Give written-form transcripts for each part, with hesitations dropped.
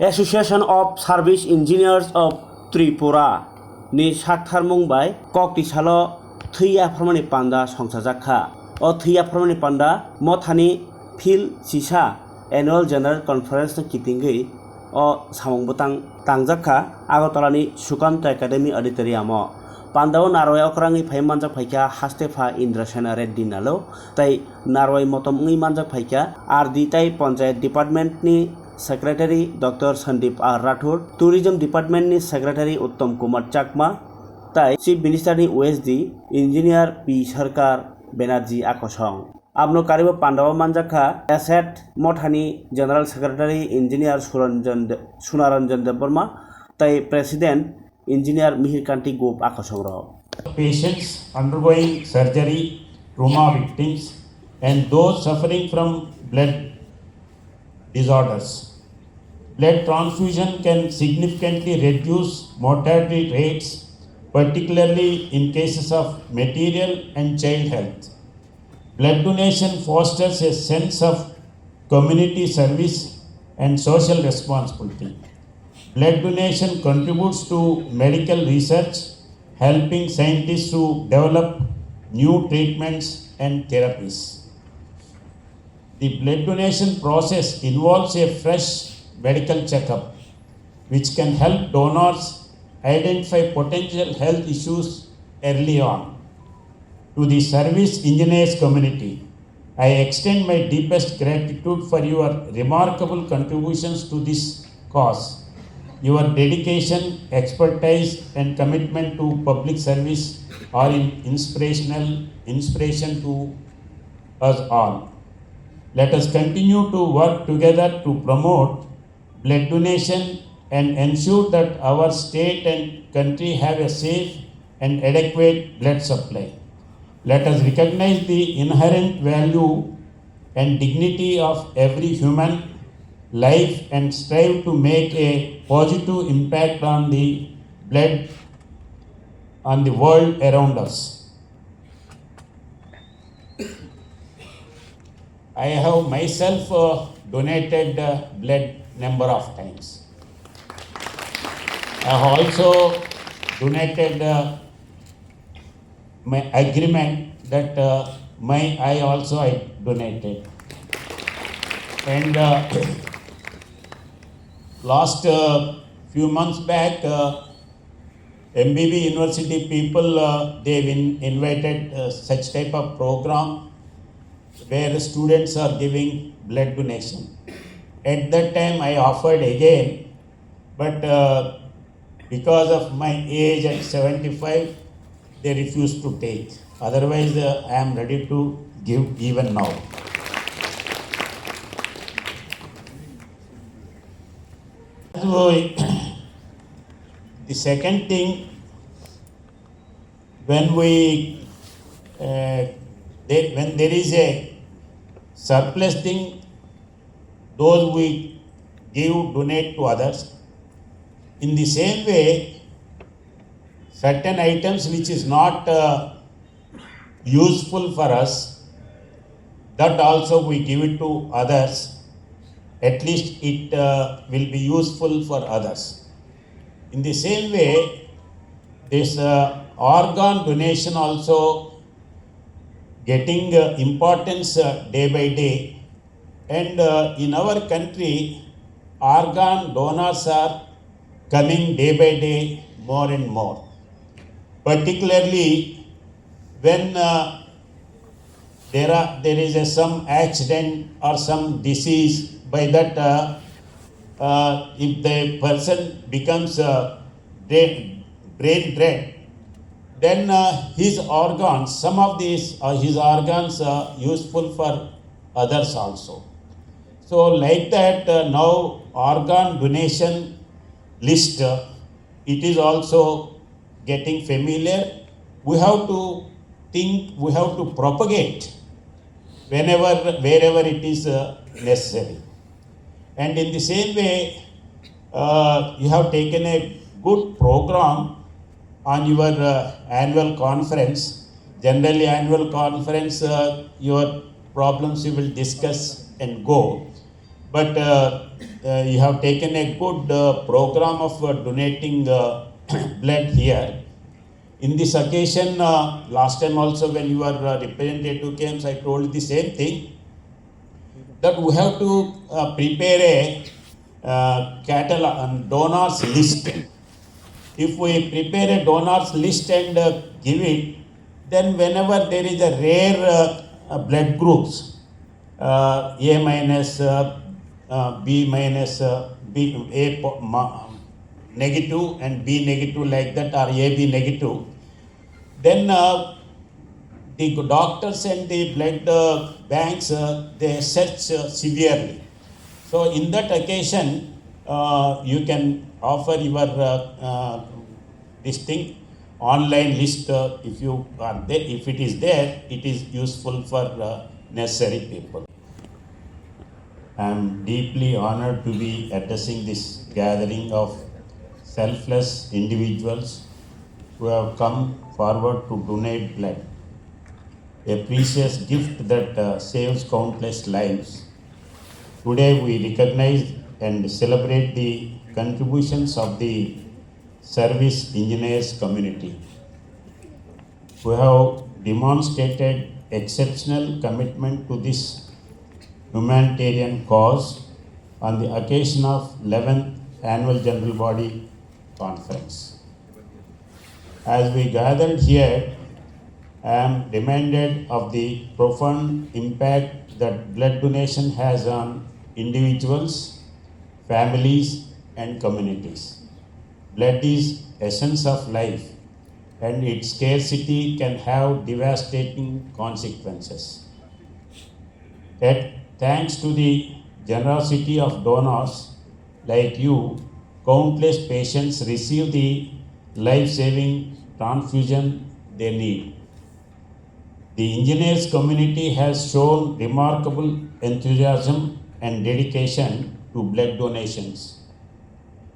Association of service engineers of Tripura नि साकथारमुं bye ककटिसालो थैया फोरमानि पान्दा संसाजाखा अ थैया फोरमानि पान्दा मथानि फिल सिसा एनुअल जनरल कन्फारेंस किटिंगै अ सामंबुतां तांजाखा आगरतलानि सुकान्त एकाडेमी ऑडिटोरियम पान्दाव नारवाय अक्रांगै फाय मानजाक फायखा हास्तेफा इंद्रसेना रेड्डी नालो तै नारवाय मतमङै मानजाक फायखा आरडी तै पंचायत डिपार्टमेंटनि secretary doctor Sandeep R Rathore tourism डिपार्टमेंटनि सेक्रेटारि उत्तम कुमार चाकमा तै चीफ मिनिस्टारनि OSD engineer P Sarkar Banerjee आकसं आबनो कारिबो पान्दाव मानजाखा एसेट मथानि general secretary engineer Sunaranjan Debbarma तै प्रेसिडेंट इंजिनियर मिहिरकांति गोप आकसं राव patients undergoing surgery, trauma victims, and those suffering from blood disorders. Blood transfusion can significantly reduce mortality rates, particularly in cases of material and child health. Blood donation fosters a sense of community service and social responsibility. Blood donation contributes to medical research, helping scientists to develop new treatments and therapies. The blood donation process involves a fresh medical checkup, which can help donors identify potential health issues early on. To the service engineers community, I extend my deepest gratitude for your remarkable contributions to this cause. Your dedication, expertise, and commitment to public service are inspiration to us all. Let us continue to work together to promote blood donation and ensure that our state and country have a safe and adequate blood supply. Let us recognize the inherent value and dignity of every human life and strive to make a positive impact on the world around us. I have myself donated blood number of times. I have also donated my agreement that I donated. And last few months back, MBB University people, they've invited such type of program where students are giving blood donation. At that time, I offered again, but because of my age at 75, they refused to take. Otherwise, I am ready to give even now. So, the second thing, when there is a surplus thing, those we donate to others. In the same way, certain items which is not useful for us, that also we give it to others. At least it will be useful for others. In the same way, this organ donation also getting importance day by day. And in our country, organ donors are coming day by day more and more. Particularly when there is some accident or some disease, by that if the person becomes brain dead, then his organs, some of these his organs are useful for others also. So like that, now organ donation list, it is also getting familiar. We have to think, we have to propagate wherever it is necessary. And in the same way, you have taken a good program on your annual conference. Generally, annual conference, your problems you will discuss and go. But you have taken a good program of donating blood here. In this occasion, last time also when your representative came, I told the same thing, that we have to prepare a catalog, donors list. If we prepare a donors list and give it, then whenever there is a rare blood groups, A minus, B minus, negative and B negative like that, or AB negative, then the doctors and the blood banks, they search severely. So in that occasion, you can offer your this thing, online list, if you are there, if it is there, it is useful for necessary people. I am deeply honored to be addressing this gathering of selfless individuals who have come forward to donate blood, a precious gift that saves countless lives. Today we recognize and celebrate the contributions of the service engineers community, who have demonstrated exceptional commitment to this humanitarian cause on the occasion of 11th Annual General Body Conference. As we gathered here, I am reminded of the profound impact that blood donation has on individuals, families, and communities. Blood is essence of life, and its scarcity can have devastating consequences. Yet, thanks to the generosity of donors like you, countless patients receive the life-saving transfusion they need. The engineers community has shown remarkable enthusiasm and dedication to blood donations.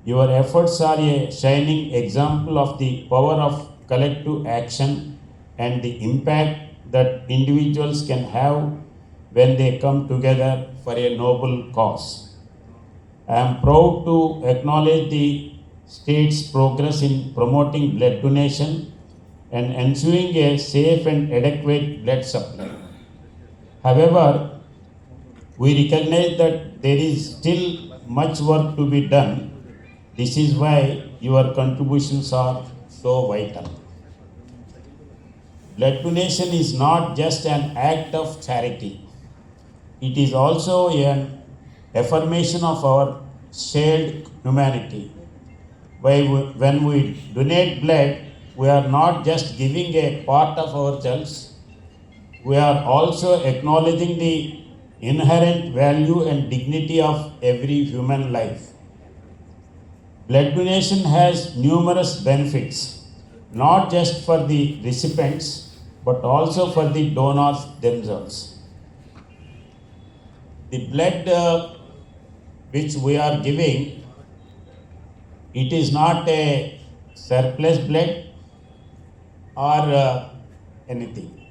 Your efforts are a shining example of the power of collective action and the impact that individuals can have when they come together for a noble cause. I am proud to acknowledge the state's progress in promoting blood donation and ensuring a safe and adequate blood supply. However, we recognize that there is still much work to be done. This is why your contributions are so vital. Blood donation is not just an act of charity. It is also an affirmation of our shared humanity. When we donate blood, we are not just giving a part of ourselves, we are also acknowledging the inherent value and dignity of every human life. Blood donation has numerous benefits, not just for the recipients, but also for the donors themselves. The blood which we are giving, it is not a surplus blood or anything.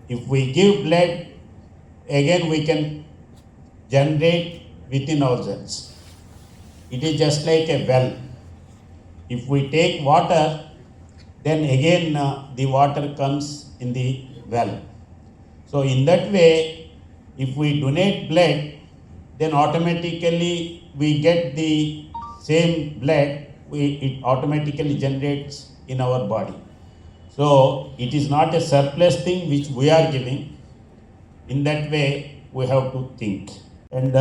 If we give blood, again we can generate within ourselves. It is just like a well. If we take water, then again the water comes in the well. So in that way, if we donate blood, then automatically we get the same blood, it automatically generates in our body. So it is not a surplus thing which we are giving. In that way, we have to think. And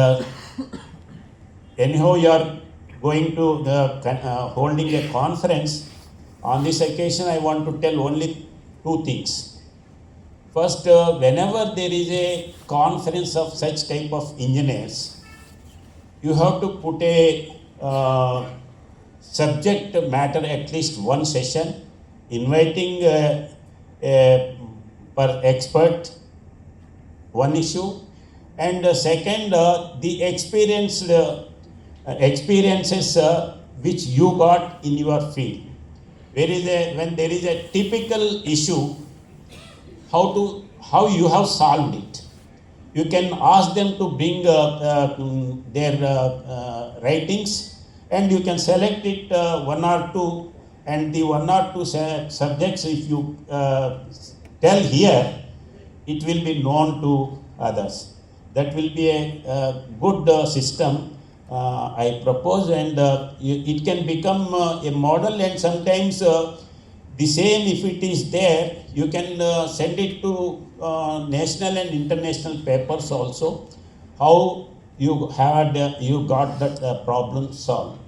anyhow, you are going to holding a conference. On this occasion, I want to tell only two things. First, whenever there is a conference of such type of engineers, you have to put a subject matter, at least one session, inviting per expert, one issue, and second, the experiences which you got in your field. When there is a typical issue, how you have solved it. You can ask them to bring their writings, and you can select it one or two, and the one or two subjects, if you tell here, it will be known to others. That will be a good system I propose, and it can become a model, and sometimes the same, if it is there, you can send it to national and international papers also, how you got that problem solved.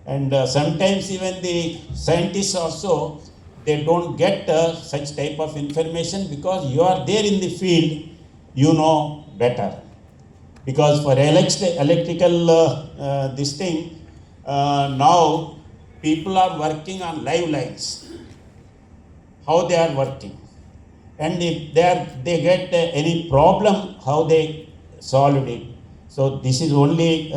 And sometimes even the scientists also, they don't get such type of information, because you are there in the field, you know better. Because for electrical this thing, now people are working on live lines, how they are working, and if they get any problem, how they solved it. So this is only